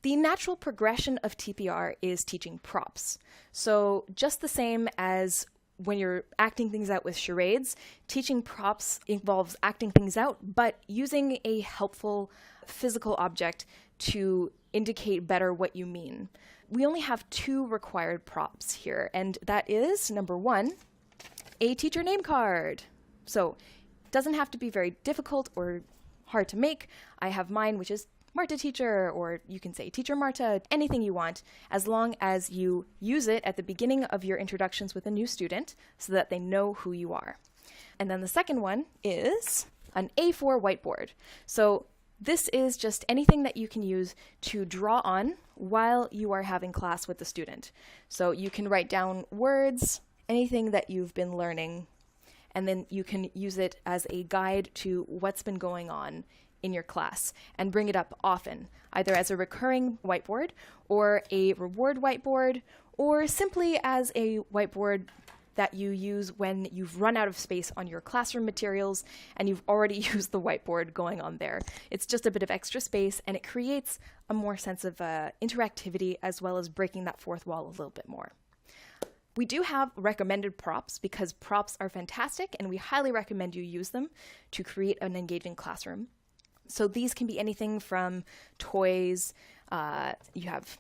The natural progression of TPR is teaching props. So just the same as when you're acting things out with charades, teaching props involves acting things out, but using a helpful physical object to indicate better what you mean. We only have 2 required props here, and that is, number 1, a teacher name card. So it doesn't have to be very difficult or hard to make. I have mine, which is Marta Teacher, or you can say Teacher Marta, anything you want, as long as you use it at the beginning of your introductions with a new student so that they know who you are. And then the second one is an A4 whiteboard. So this is just anything that you can use to draw on while you are having class with the student. So you can write down words, anything that you've been learning, and then you can use it as a guide to what's been going on in your class and bring it up often, either as a recurring whiteboard or a reward whiteboard, or simply as a whiteboard that you use when you've run out of space on your classroom materials and you've already used the whiteboard going on there. It's just a bit of extra space, and it creates a more sense of interactivity, as well as breaking that fourth wall a little bit more. We do have recommended props because props are fantastic, and we highly recommend you use them to create an engaging classroom. So these can be anything from toys, you have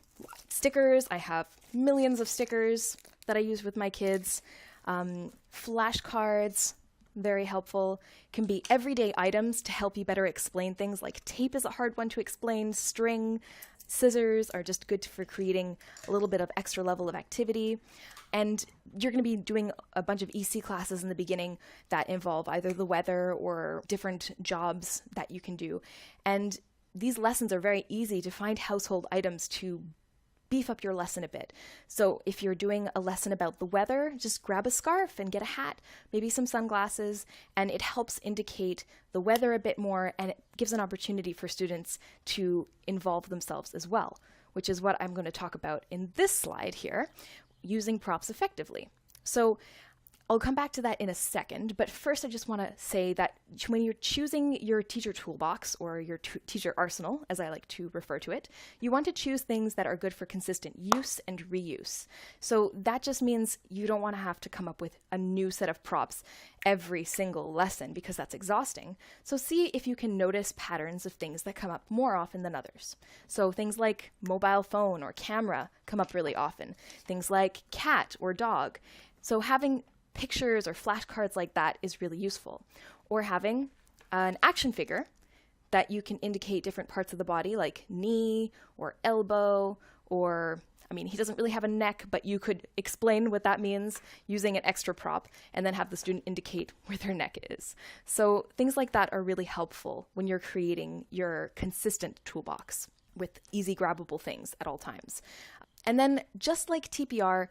stickers. I have millions of stickers that I use with my kids. Flashcards, very helpful. Can be everyday items to help you better explain things, like tape is a hard one to explain, string, scissors are just good for creating a little bit of extra level of activity. And you're going to be doing a bunch of EC classes in the beginning that involve either the weather or different jobs that you can do. And these lessons are very easy to find household items to beef up your lesson a bit. So if you're doing a lesson about the weather, just grab a scarf and get a hat, maybe some sunglasses, and it helps indicate the weather a bit more, and it gives an opportunity for students to involve themselves as well, which is what I'm going to talk about in this slide here, using props effectively. So I'll come back to that in a second, but first I just want to say that when you're choosing your teacher toolbox, or your teacher arsenal, as I like to refer to it, you want to choose things that are good for consistent use and reuse. So that just means you don't want to have to come up with a new set of props every single lesson, because that's exhausting. So see if you can notice patterns of things that come up more often than others. So things like mobile phone or camera come up really often. Things like cat or dog. So having pictures or flashcards like that is really useful. Or having an action figure that you can indicate different parts of the body, like knee or elbow, or, I mean, he doesn't really have a neck, but you could explain what that means using an extra prop, and then have the student indicate where their neck is. So things like that are really helpful when you're creating your consistent toolbox with easy grabbable things at all times. And then, just like TPR,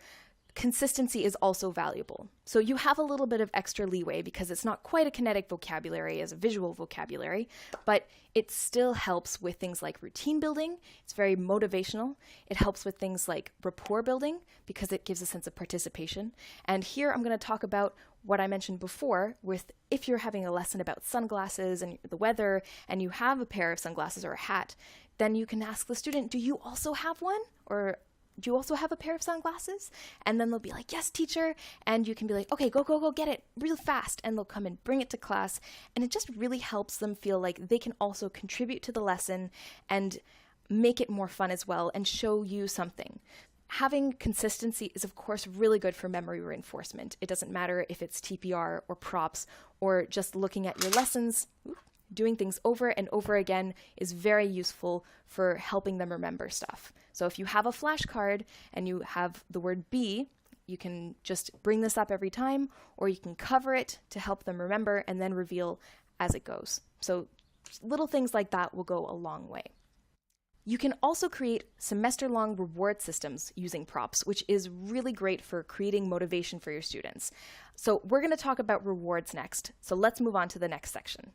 consistency is also valuable. So you have a little bit of extra leeway because it's not quite a kinetic vocabulary as a visual vocabulary, but it still helps with things like routine building. It's very motivational. It helps with things like rapport building because it gives a sense of participation. And here I'm going to talk about what I mentioned before with if you're having a lesson about sunglasses and the weather and you have a pair of sunglasses or a hat, then you can ask the student, do you also have one? Or do you also have a pair of sunglasses? And then they'll be like, yes, teacher. And you can be like, okay, go get it real fast. And they'll come and bring it to class. And it just really helps them feel like they can also contribute to the lesson and make it more fun as well and show you something. Having consistency is, of course, really good for memory reinforcement. It doesn't matter if it's TPR or props or just looking at your lessons. Doing things over and over again is very useful for helping them remember stuff. So if you have a flashcard and you have the word be, you can just bring this up every time, or you can cover it to help them remember and then reveal as it goes. So little things like that will go a long way. You can also create semester-long reward systems using props, which is really great for creating motivation for your students. So we're going to talk about rewards next. So let's move on to the next section.